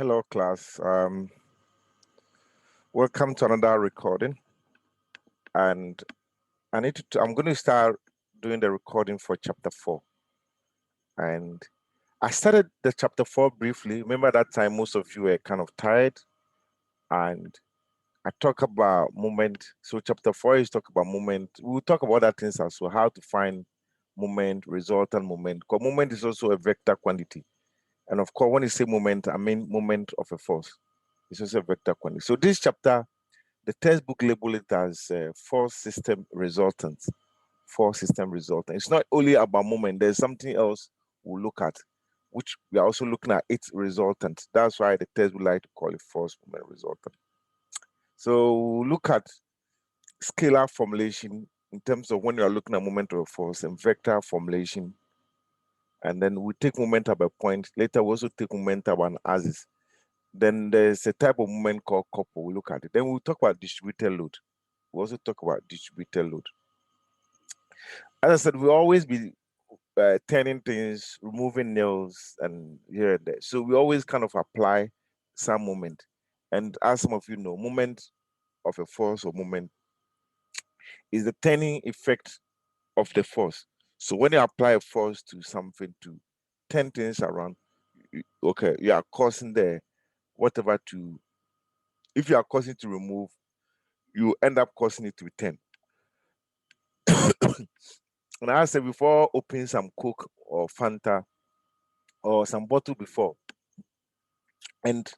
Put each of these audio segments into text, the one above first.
Hello, class. Welcome to another recording. And I'm going to start doing the recording for chapter 4. And I started the chapter 4 briefly. Remember that time most of you were kind of tired. And I talk about moment. So chapter 4 is talk about moment. We'll talk about other things as well, how to find moment, resultant moment. Because moment is also a vector quantity. And of course, when you say moment, I mean moment of a force. It's also a vector quantity. So this chapter, the textbook label it as force system resultant. Force system resultant. It's not only about moment. There's something else we'll look at, which we are also looking at its resultant. That's why the textbook like to call it force moment resultant. So we'll look at scalar formulation in terms of when you are looking at moment of a force and vector formulation. And then we take moment about a point. Later, we also take moment about an axis. Then there's a type of moment called couple. We'll look at it. Then we'll talk about distributed load. We also talk about distributed load. As I said, we'll always be turning things, removing nails, and here and there. So we always kind of apply some moment. And as some of you know, moment of a force or moment is the turning effect of the force. So when you apply a force to something to turn things around, okay, you are causing the whatever to, if you are causing to remove, you end up causing it to return. And I said before, opening some Coke or Fanta or some bottle before, and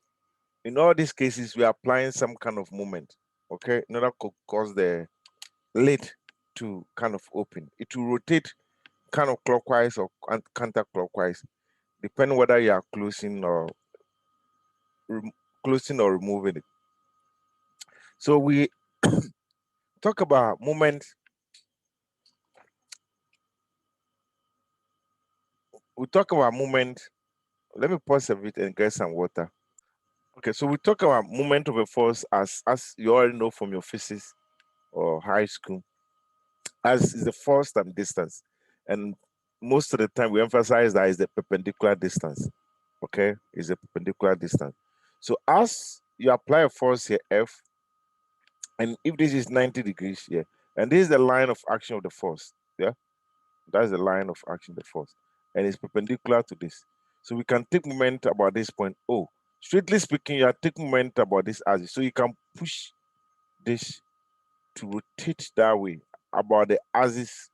in all these cases, we are applying some kind of moment, okay, in order to cause the lid to kind of open. It will rotate kind of clockwise or counterclockwise, depending whether you are closing or removing it. So we talk about moment. We talk about moment. Let me pause a bit and get some water. Okay, so we talk about moment of a force as you already know from your physics or high school, as is the force times distance. And most of the time we emphasize that is the perpendicular distance. Okay, is a perpendicular distance. So as you apply a force here, F, and if this is 90 degrees here, and this is the line of action of the force, yeah, that's the line of action of the force, and it's perpendicular to this. So we can take moment about this point O. Strictly speaking, you are taking moment about this axis. So you can push this to rotate that way about the axis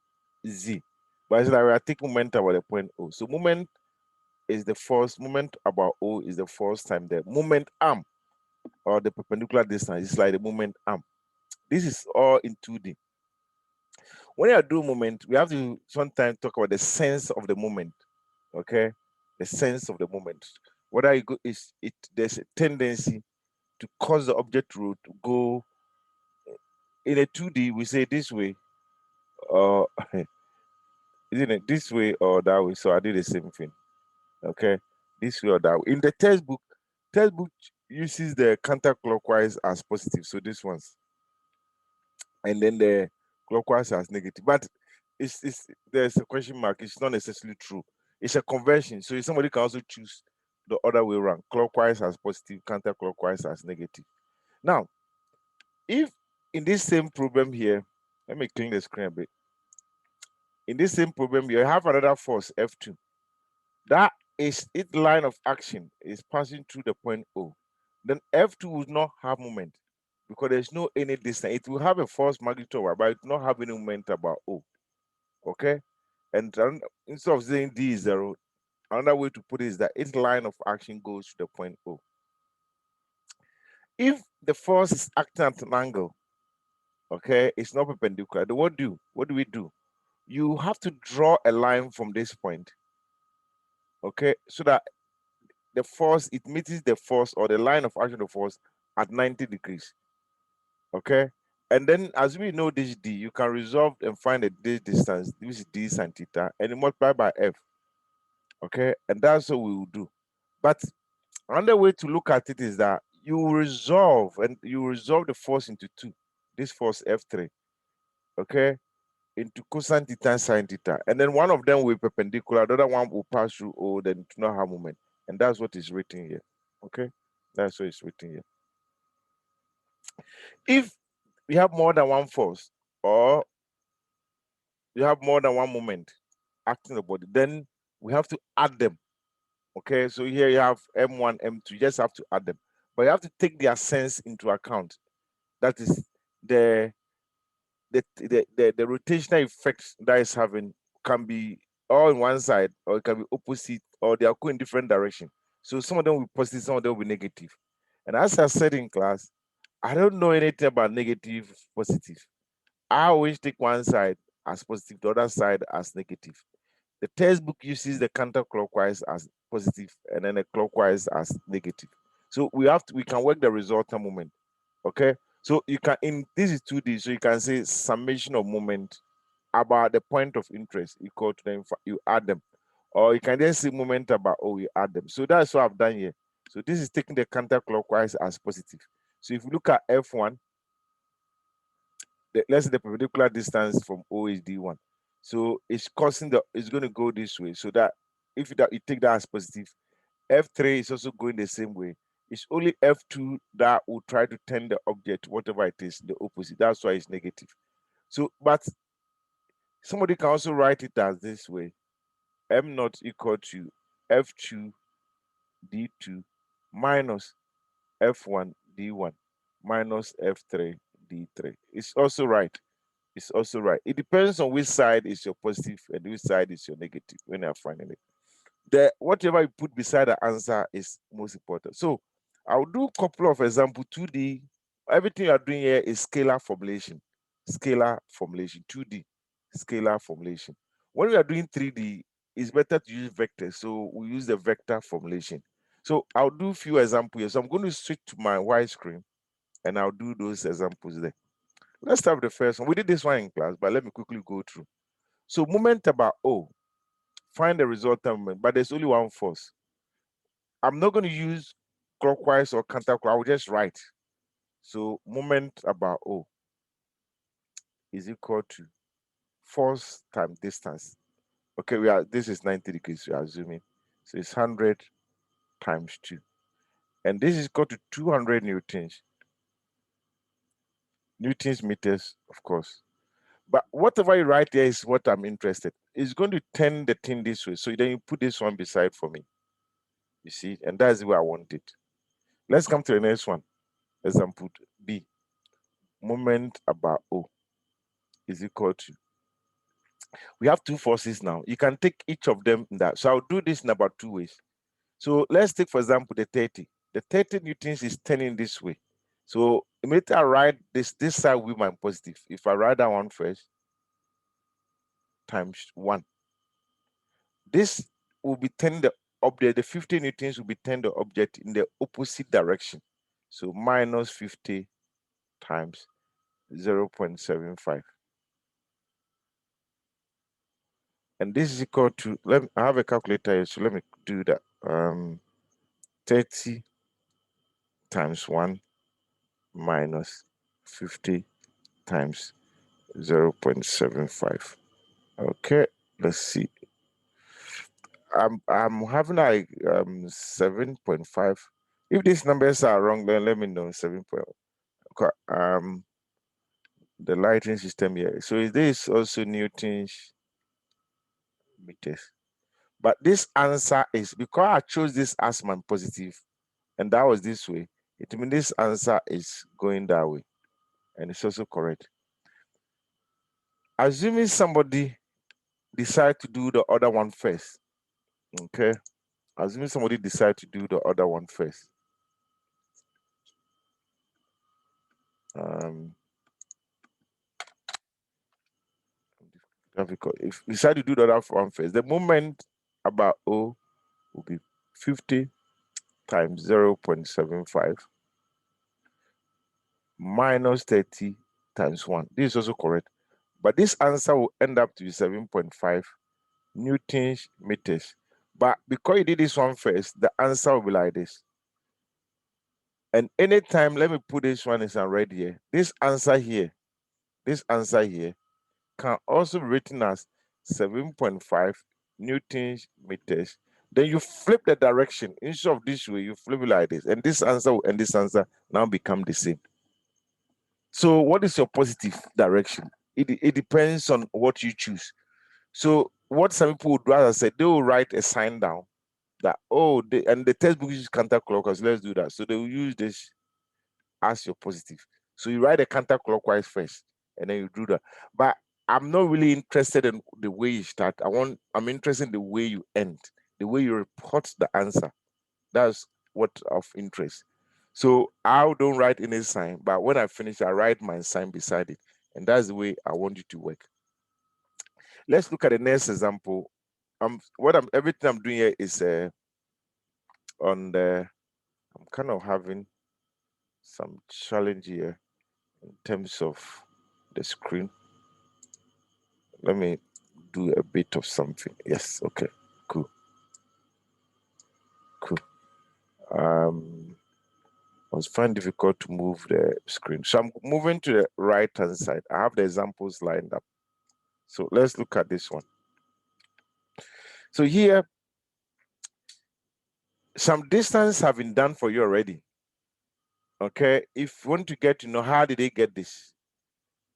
Z. But it's like we are taking moment about the point O. So moment is the force, moment about O is the force time the moment arm or the perpendicular distance. It's like the moment arm. This is all in 2D. When you are doing moment, we have to sometimes talk about the sense of the moment. Okay, the sense of the moment. Whether you go is it there's a tendency to cause the object to go in a 2D. We say this way, or isn't it this way or that way? So I did the same thing. Okay, this way or that way. In the textbook uses the counterclockwise as positive. So this one's, and then the clockwise as negative. But it's there's a question mark. It's not necessarily true. It's a conversion. So somebody can also choose the other way around. Clockwise as positive, counterclockwise as negative. Now, if in this same problem here, let me clean the screen a bit. In this same problem, you have another force, F2. That is its line of action is passing through the point O. Then F2 will not have moment because there's no any distance. It will have a force magnitude, but it will not have any moment about O. Okay? And instead of saying D is 0, another way to put it is that its line of action goes to the point O. If the force is acting at an angle, okay, it's not perpendicular. Then what do we do? You have to draw a line from this point, okay, so that the force, it meets the force or the line of action of the force at 90 degrees, okay? And then as we know this D, you can resolve and find this distance, this is D sine theta, and you multiply by F, okay? And that's what we will do. But another way to look at it is that you resolve the force into two, this force F3, okay, into cosine theta and sine theta. And then one of them will be perpendicular, the other one will pass through O, then it will not have moment. And that's what is written here. Okay, that's what it's written here. If we have more than one force, or you have more than one moment acting the body, then we have to add them. Okay, so here you have M1, M2, you just have to add them. But you have to take their sense into account. That is the the rotational effects that is having can be all in one side, or it can be opposite, or they are going in different direction. So some of them will be positive, some of them will be negative. And as I said in class, I don't know anything about negative, positive. I always take one side as positive, the other side as negative. The textbook uses the counterclockwise as positive and then the clockwise as negative. So we can work the resultant moment. Okay. So you can, in this is 2D, so you can say summation of moment about the point of interest equal to them, you add them. Or you can just say moment about, oh, you add them. So that's what I've done here. So this is taking the counterclockwise as positive. So if you look at F1, let's say the perpendicular distance from O is D1. So it's it's going to go this way. So that if you take that as positive, F3 is also going the same way. It's only F2 that will try to turn the object, whatever it is, the opposite. That's why it's negative. So, but somebody can also write it as this way. M naught equal to F2 D2 minus F1 D1 minus F3 D3. It's also right. It's also right. It depends on which side is your positive and which side is your negative when you're finding it. Whatever you put beside the answer is most important. So I'll do a couple of examples. 2D, everything you're doing here is scalar formulation. Scalar formulation, 2D, scalar formulation. When we are doing 3D, it's better to use vectors. So we use the vector formulation. So I'll do a few examples here. So I'm going to switch to my white screen and I'll do those examples there. Let's start with the first one. We did this one in class, but let me quickly go through. So moment about O, find the resultant moment, but there's only one force. I'm not going to use clockwise or counterclockwise. I will just write. So moment about O is equal to force times distance. Okay, this is 90 degrees. We are zooming. So it's 100 times 2. And this is equal to 200 newtons. Newtons meters, of course. But whatever you write there is what I'm interested. It's going to turn the thing this way. So then you put this one beside for me. You see, and that's where I want it. Let's come to the next one. Example B. Moment about O is equal to. We have two forces now. You can take each of them in that. So I'll do this in about 2 ways. So let's take, for example, the 30. The 30 newtons is turning this way. So immediately I write this side will be my positive. If I write that one first, times 1. This will be turning the object, the 50 newtons will be turning the object in the opposite direction. So minus 50 times 0.75. And this is equal to, I have a calculator here, so let me do that. 30 times 1 minus 50 times 0.75. Okay, let's see. I'm having like 7.5. If these numbers are wrong, then let me know. 7. Okay, the lighting system here. So is this also newtons meters? But this answer is because I chose this as my positive, and that was this way. It means this answer is going that way, and it's also correct. Assuming somebody decide to do the other one first, okay? Assuming somebody decide to do the other one first. Difficult. If you decide to do the other one first, the moment about O will be 50 times 0.75 minus 30 times 1. This is also correct. But this answer will end up to be 7.5 newtons meters. But because you did this one first, the answer will be like this. And anytime, let me put this one in red here. This answer here can also be written as 7.5 newtons meters. Then you flip the direction. Instead of this way, you flip it like this. And this answer and this answer now become the same. So what is your positive direction? It depends on what you choose. So what some people would do, as I said, they will write a sign down that, oh, and the textbook uses counterclockwise. Let's do that. So they will use this as your positive. So you write a counterclockwise first, and then you do that. But I'm not really interested in the way you start. I'm interested in the way you end, the way you report the answer. That's what of interest. So I don't write any sign, but when I finish, I write my sign beside it. And that's the way I want you to work. Let's look at the next example. Everything I'm doing here is on the, I'm kind of having some challenge here in terms of the screen. Let me do a bit of something. Yes, okay, cool. I was finding difficult to move the screen. So I'm moving to the right-hand side. I have the examples lined up. So let's look at this one. So here, some distance have been done for you already. Okay, if you want to get to know how did they get this,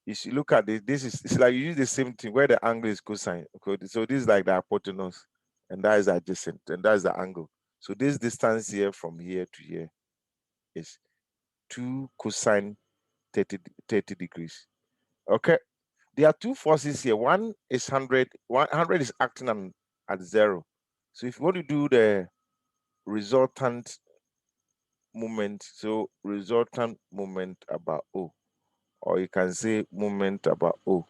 you should look at this. It's like you use the same thing where the angle is cosine. Okay, so this is like the hypotenuse, and that is adjacent, and that's the angle. So this distance here from here to here is 2 cosine 30 degrees. Okay, there are two forces here. One is 100. 100 is acting at 0. So if you want to do the resultant moment, so resultant moment about O, or you can say moment about O,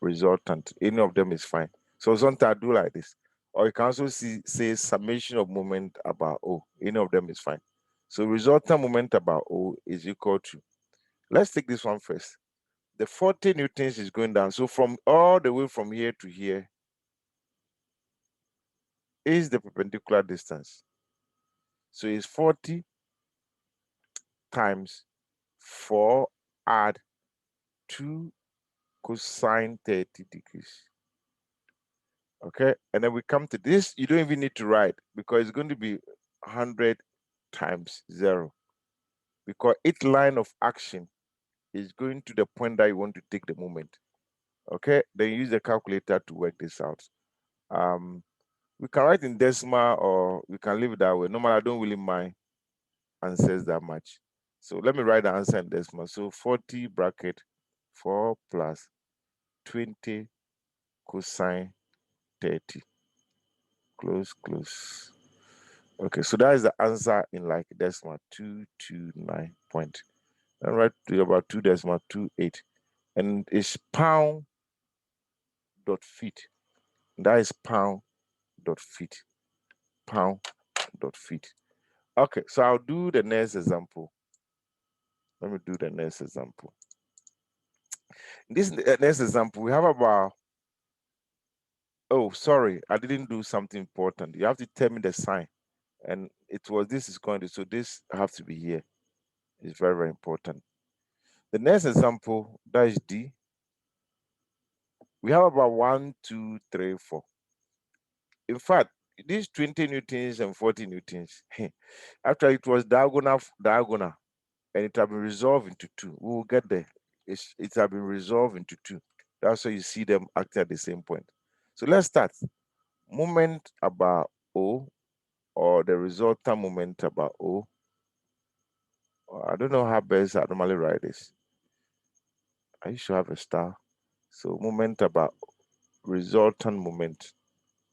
resultant. Any of them is fine. So sometimes I do like this. Or you can also say summation of moment about O. Any of them is fine. So resultant moment about O is equal to, let's take this one first. The 40 newtons is going down. So from all the way from here to here is the perpendicular distance. So it's 40 times 4 add 2 cosine 30 degrees. Okay, and then we come to this. You don't even need to write because it's going to be 100 times 0, because each line of action is going to the point that you want to take the moment. Okay, then use the calculator to work this out. We can write in decimal or we can leave it that way. Normally, I don't really mind answers that much. So let me write the answer in decimal. So 40 bracket 4 plus 20 cosine 30. Close. Okay, so that is the answer in like decimal 229 point. And right to about 2.28. And it's pound dot feet. That is pound dot feet. Pound dot feet. Okay, so I'll do the next example. Let me do the next example. In this next example, we have about, oh, sorry, I didn't do something important. You have to tell me the sign. And it was, this is going to, so this has to be here. It's very, very important. The next example, that is D. We have about 1, 2, 3, 4. In fact, these 20 newtons and 40 newtons, after it was diagonal, and it has been resolved into 2. We will get there. It has been resolved into 2. That's why you see them acting at the same point. So let's start. Moment about O, or the resultant moment about O. I don't know how best I normally write this. I should have a star. So moment about resultant moment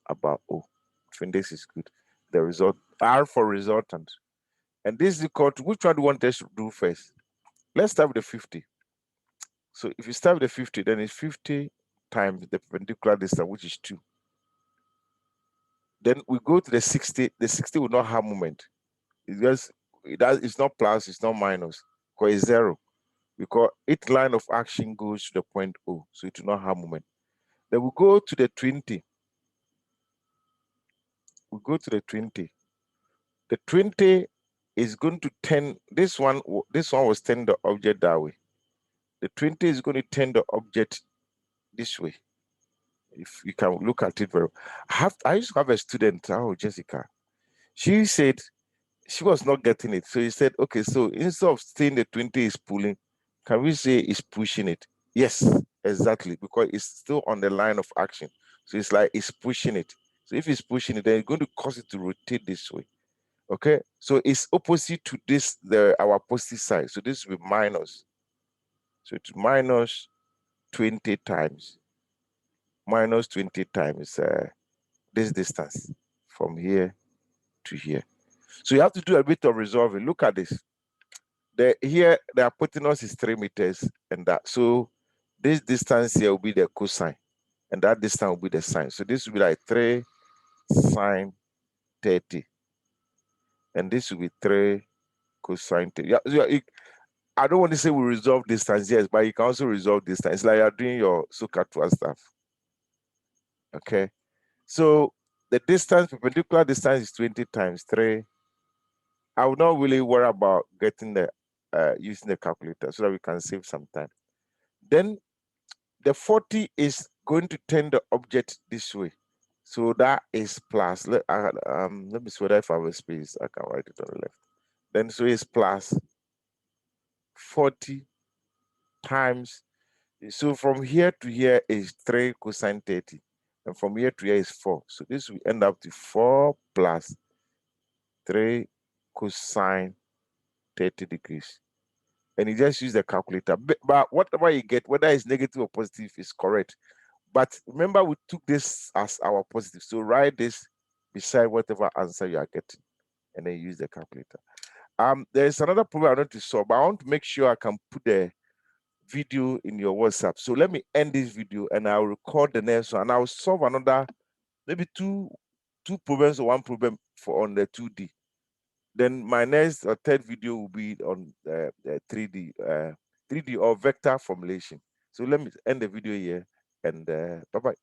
about O. I think this is good. The result, R for resultant. And this is equal to, which one do you want us to do first? Let's start with the 50. So if you start with the 50, then it's 50 times the perpendicular distance, which is 2. Then we go to the 60. The 60 will not have moment. It's not plus, it's not minus, because it's 0. Because each line of action goes to the point O, so it will not have moment. Then we go to the 20. We go to the 20. The 20 is going to turn, this one was turning the object that way. The 20 is going to turn the object this way. If you can look at it very, I used to have a student, oh Jessica. She said she was not getting it. So he said, okay, so instead of saying the 20 is pulling, can we say it's pushing it? Yes, exactly, because it's still on the line of action. So it's like it's pushing it. So if it's pushing it, then it's going to cause it to rotate this way. Okay, so it's opposite to this, our positive side. So this will be minus. So it's minus 20 times. Minus 20 times this distance from here to here. So you have to do a bit of resolving. Look at this. Here the hypotenuse is 3 meters, and that, so this distance here will be the cosine, and that distance will be the sine. So this will be like 3 sine 30, and this will be 3 cosine 30. I don't want to say we resolve distance, yes, but you can also resolve distance. It's like you're doing your SOHCAHTOA stuff. Okay, so the distance, perpendicular distance, is 20 times 3. I would not really worry about getting the using the calculator so that we can save some time. Then the 40 is going to turn the object this way. So that is plus. Let me see whether if I have a space, I can write it on the left. Then so it's plus 40 times. So from here to here is 3 cosine 30. And from here to here is 4. So this will end up to 4 plus 3 cosine 30 degrees. And you just use the calculator. But whatever you get, whether it's negative or positive, is correct. But remember, we took this as our positive. So write this beside whatever answer you are getting, and then use the calculator. There's another problem I want to solve, but I want to make sure I can put the video in your WhatsApp. So let me end this video, and I'll record the next one, and I'll solve another, maybe two problems or one problem on the 2D. Then my next or third video will be on 3D, 3D or vector formulation. So let me end the video here, and bye-bye.